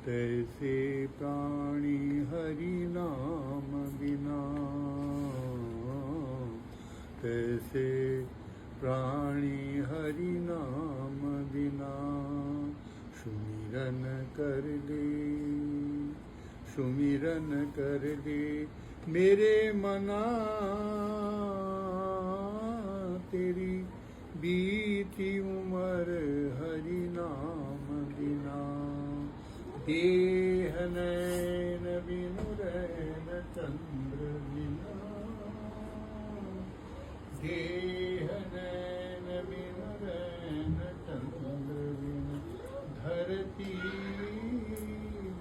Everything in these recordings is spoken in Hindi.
तैसे प्राणी हरि नाम बिना, तैसे प्राणी हरि नाम बिना। सुमिरन कर ले, सुमिरन कर ले मेरे मना, तेरी बीती उमर हरि नाम बिना। देह नैन बिनु रैन चंद्र बिना, देह नैन बिनु रैन चंद्र बिना। धरती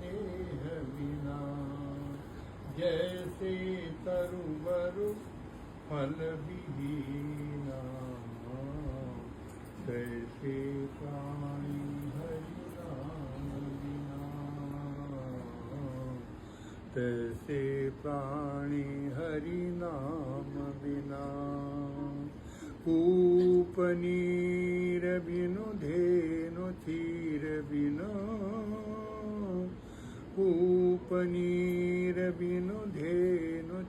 देह बिना, जैसे तरुबरु फल विहीना। तैसे प्राणी हरि नाम बिना, तैसे प्राणी हरि नाम बिना। कूप नीर बिनु धेनु क्षीर बिनु, कूप नीर बिनु धेनु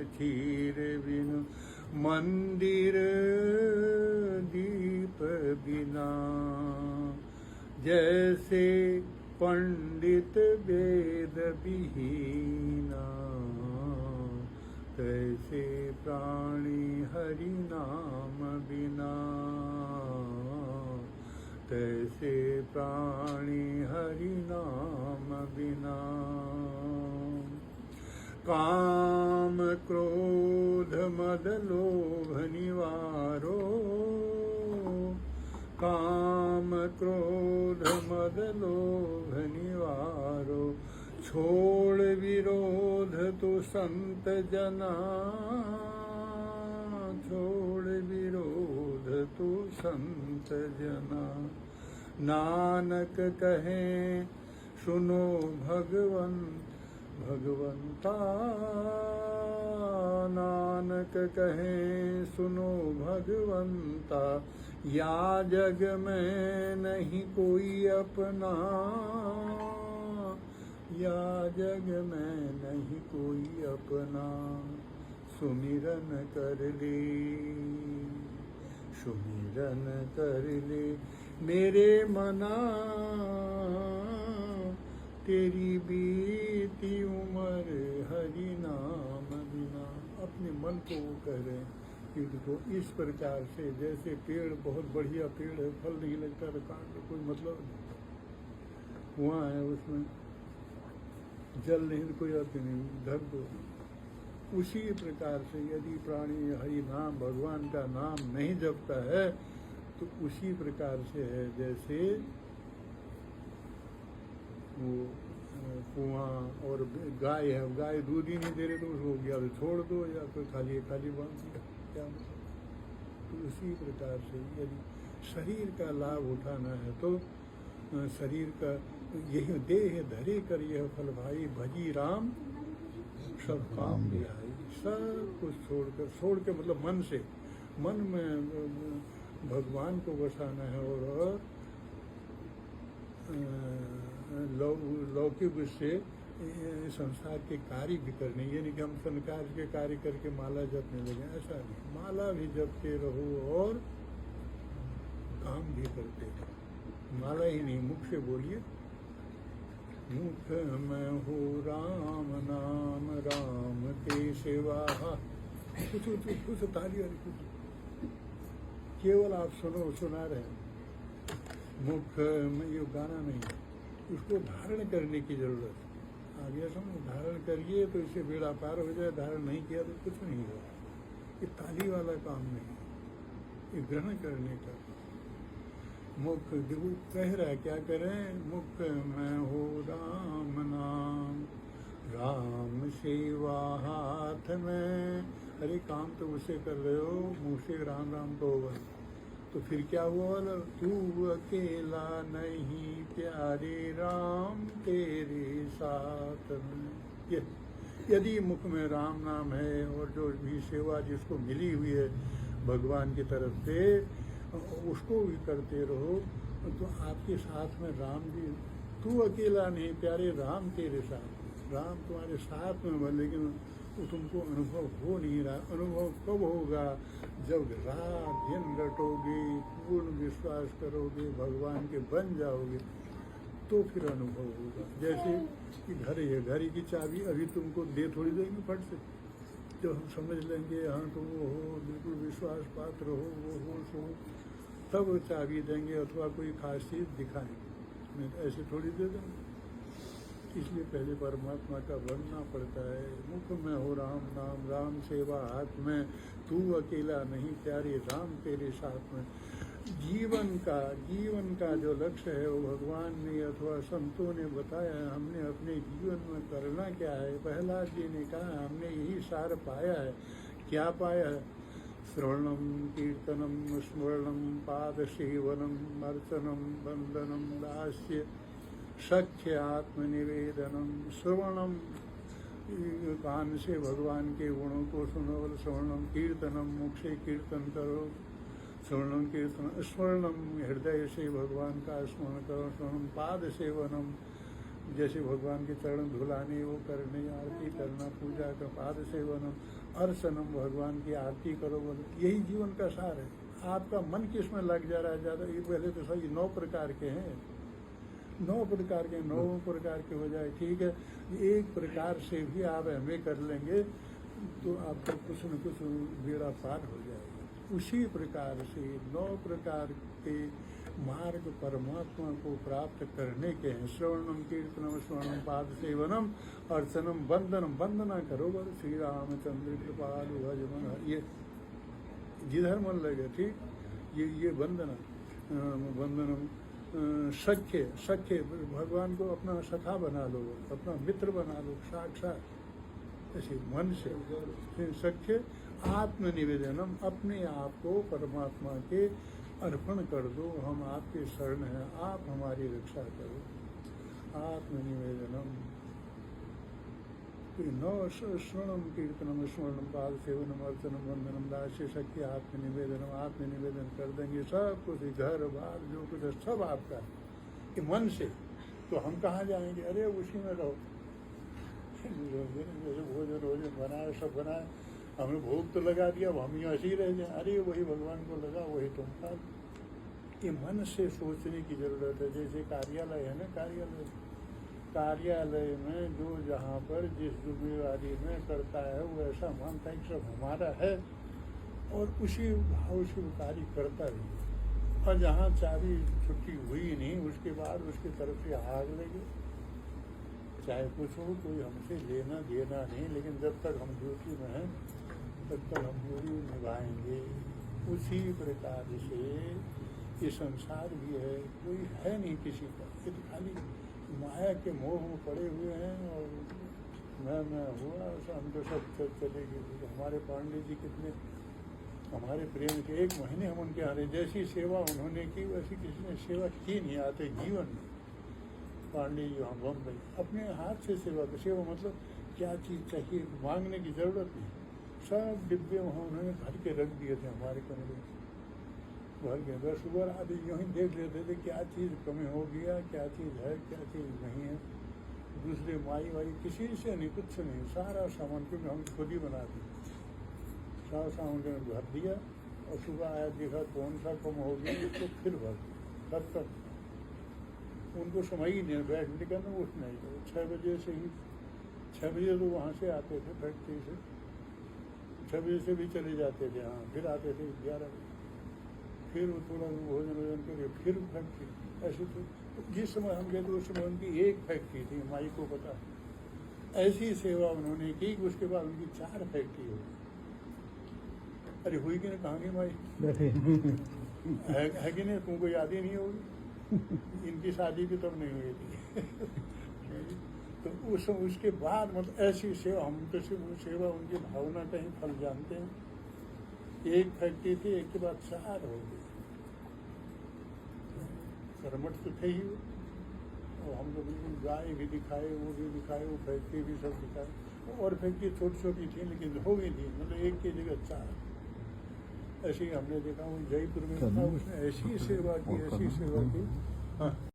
क्षीर बिनु। मंदिर दीप बिना, जैसे पंडित वेद विहीना। तैसे प्राणी हरि नाम बिना, तैसे प्राणी हरि नाम बिना। काम क्रोध मद लोभ निवारो, काम क्रोध मद लोभ निवारो। छोड़ विरोध तो संत जना, छोड़ विरोध तो संत जना। नानक कहे सुनो भगवंता, नानक कहे सुनो भगवंता। या जग में नहीं कोई अपना, या जग में नहीं कोई अपना। सुमिरन कर ले, सुमिरन कर ले मेरे मना, तेरी बीती उमर हरि नाम बिना। अपने मन को वो कह रहे हैं कि देखो इस प्रकार से, जैसे पेड़ बहुत बढ़िया पेड़ है, फल नहीं लगता तो काट दो, कोई मतलब नहीं। वहाँ है उसमें जल नहीं तो कोई अर्थ नहीं, ढक दो। उसी प्रकार से यदि प्राणी हरि नाम भगवान का नाम नहीं जपता है तो उसी प्रकार से है जैसे वो कुआं और गाय है, गाय दूध ही नहीं दे रही तो उसको या तो छोड़ दो या फिर खाली खाली बांध दिया, क्या मतलब। तो उसी प्रकार से यदि शरीर का लाभ उठाना है तो शरीर का यही देह धरे कर यह फल भाई, भजी राम सब काम भी आई। सब कुछ छोड़ के मतलब मन से, मन में भगवान को बसाना है और लौकिक से संसार के कार्य भी करने, ये नहीं कि हम संसार के कार्य करके माला जपने लगे, ऐसा नहीं। माला भी जपते रहो और काम भी करते रहो। माला ही नहीं, मुख से बोलिए, मुख में हो राम नाम, राम के सिवा। कुछ ताली वाली कुछ केवल आप सुना रहे हैं। मुख में ये गाना नहीं, उसको धारण करने की जरूरत है। आगे समझो, धारण करिए तो इससे बेड़ा पार हो जाए, धारण नहीं किया तो कुछ नहीं होगा। ये ताली वाला काम नहीं, ये ग्रहण करने का। मुख देखो कह रहा है, क्या करें, मुख में हो राम नाम, राम सेवा हाथ में। अरे काम तो उसे कर रहे हो, मुँह से राम राम तो होगा, तो फिर क्या हुआ ना, तू अकेला नहीं प्यारे राम तेरे साथ में। यदि मुख में राम नाम है और जो भी सेवा जिसको मिली हुई है भगवान की तरफ से उसको भी करते रहो, तो आपके साथ में राम जी तू अकेला नहीं प्यारे, राम तेरे साथ, राम तुम्हारे साथ में है, लेकिन वो तुमको अनुभव हो नहीं रहा। अनुभव कब होगा? जब रात दिन रटोगे, पूर्ण विश्वास करोगे, भगवान के बन जाओगे, तो फिर अनुभव होगा। जैसे कि घर है, घर की चाबी अभी तुमको दे थोड़ी देंगे फट से, जो हम समझ लेंगे हाँ तुम वो हो, बिल्कुल विश्वास पात्र हो, वो हो सो, तब चाबी देंगे अथवा कोई खास चीज़ दिखाएंगे, नहीं तो ऐसे थोड़ी दे देंगे। इसलिए पहले परमात्मा का बनना पड़ता है। मुख में हो राम नाम, राम सेवा हाथ में, तू अकेला नहीं प्यारे, राम तेरे साथ में। जीवन का जो लक्ष्य है वो भगवान ने अथवा संतों ने बताया है। हमने अपने जीवन में करना क्या है? प्रहलाद जी ने कहा हमने यही सार पाया है। क्या पाया है? श्रवणम कीर्तनम स्मरणम पाद सेवनम अर्चनम वंदनम दास्य सख्य आत्मनिवेदनम। श्रवणम, कान से भगवान के गुणों को सुनो। श्रवणम कीर्तनम, मुख से कीर्तन करो। श्रवणम कीर्तन स्मरणम, हृदय से भगवान का स्मरण करो। श्रवणम पाद सेवनम, जैसे भगवान के चरण धुलाने वो करने, आरती करना, पूजा का। पाद सेवनम अर्चनम, भगवान की आरती करो। बोले यही जीवन का सार है। आपका मन किस में लग जा रहा है ज़्यादा? ये पहले तो सही 9 प्रकार के हैं, 9 प्रकार के, 9 प्रकार के हो जाए ठीक है। एक प्रकार से भी आप एमए कर लेंगे तो आपको कुछ न कुछ बेड़ा पार हो जाएगा। उसी प्रकार से 9 प्रकार के मार्ग परमात्मा को प्राप्त करने के हैं। श्रवणम कीर्तनम स्मरणम पाद सेवनम अर्चनम वंदनम। वंदना करो बोल श्री रामचंद्र कृपालु भज मन, ये जिधर मन लगे ठीक, ये वंदना वंदनम। सख्य भगवान को अपना सखा बना लो, अपना मित्र बना लो साक्षात ऐसे मन से। सख्य आत्मनिवेदनम, अपने आप को परमात्मा के अर्पण कर दो। हम आपके शरण हैं, आप हमारी रक्षा करो। आत्मनिवेदनम। 9 श्रवणम कीर्तनम स्मरणम पाद सेवनम अर्चनम वंदनम दास्य सख्य आत्मनिवेदनम। आत्मनिवेदन कर देंगे सब कुछ, घर बार जो कुछ है सब आपका कि मन से। तो हम कहाँ जाएंगे? अरे उसी में रहो। जैसे भोजन बनाए, सब बनाए, हमने भोग तो लगा दिया, अब हम ऐसे ही रह जाए। अरे वही भगवान को लगा, वही तुम खा। ये मन से सोचने की जरूरत है। जैसे कार्यालय है ना, कार्यालय में जो जहाँ पर जिस जिम्मेवारी में करता है वो ऐसा मानता है कि सब हमारा है और उसी भाव से वो कार्य करता रही। और जहाँ चाबी छुट्टी हुई नहीं उसके बाद उसकी तरफ से आग लगे, चाहे कुछ हो, कोई हमसे लेना देना नहीं, लेकिन जब तक हम ड्यूटी में हैं तब तक हम ड्यूटी निभाएंगे। उसी प्रकार से ये संसार भी है, कोई है नहीं किसी का, ये तो खाली माया के मोह में पड़े हुए हैं। और मैं हुआ हम तो सब चले गए। हमारे पांडे जी कितने हमारे प्रेम के, 1 महीने हम उनके यहाँ रहे। जैसी सेवा उन्होंने की वैसी किसी ने सेवा की नहीं आते जीवन में। पांडे जी वहाँ बम्बई अपने हाथ से सेवा की। सेवा मतलब क्या चीज़ चाहिए मांगने की ज़रूरत नहीं, सब डिब्बे वहाँ उन्होंने भर के रख दिए थे हमारे कमरे में, भर के। बस सुबह आदि यूँ ही देख लेते थे क्या चीज़ कमी हो गया, क्या चीज़ है, क्या चीज़ नहीं है। दूसरे माई वाई किसी से नहीं, कुछ नहीं, सारा सामान क्योंकि हम खुद ही बनाते, सारा सामान भर दिया। और सुबह आया देखा कौन सा कम हो गया तो फिर भर दिया। तब तक उनको समय ही नहीं, बैठने का ना उठना ही। 6 बजे से ही, 6 बजे तो वहाँ से आते थे फैक्ट्री से, 6 बजे से भी चले जाते थे। हाँ, फिर आते थे 11 बजे, फिर वो थोड़ा भोजन करके फिर फैक्ट्री। ऐसे तो जिस समय हम गए थे उस समय उनकी 1 फैक्ट्री थी, माई को पता। ऐसी सेवा उन्होंने की कि उसके बाद उनकी 4 फैक्ट्री हो गई। अरे हुई कि नहीं, कहाँ की माई है कि नहीं, तुमको याद ही नहीं होगी। इनकी शादी भी तब नहीं हुई थी। तो उसके बाद मतलब ऐसी सेवा, हम तो सिर्फ सेवा उनकी भावना का ही फल जानते हैं। 1 फैक्ट्री थी, एक के बाद 4 हो गई। कर्मठ तो थे ही। और हम लोग बिल्कुल गाय भी दिखाए, वो भी दिखाए, वो फैक्ट्री भी सब दिखाए। और फैक्ट्री छोटी छोटी थी लेकिन हो गई थी, मतलब 1 की जगह 4। ऐसे ही हमने देखा वो जयपुर में था, उसने ऐसी सेवा की, ऐसी सेवा की। हाँ।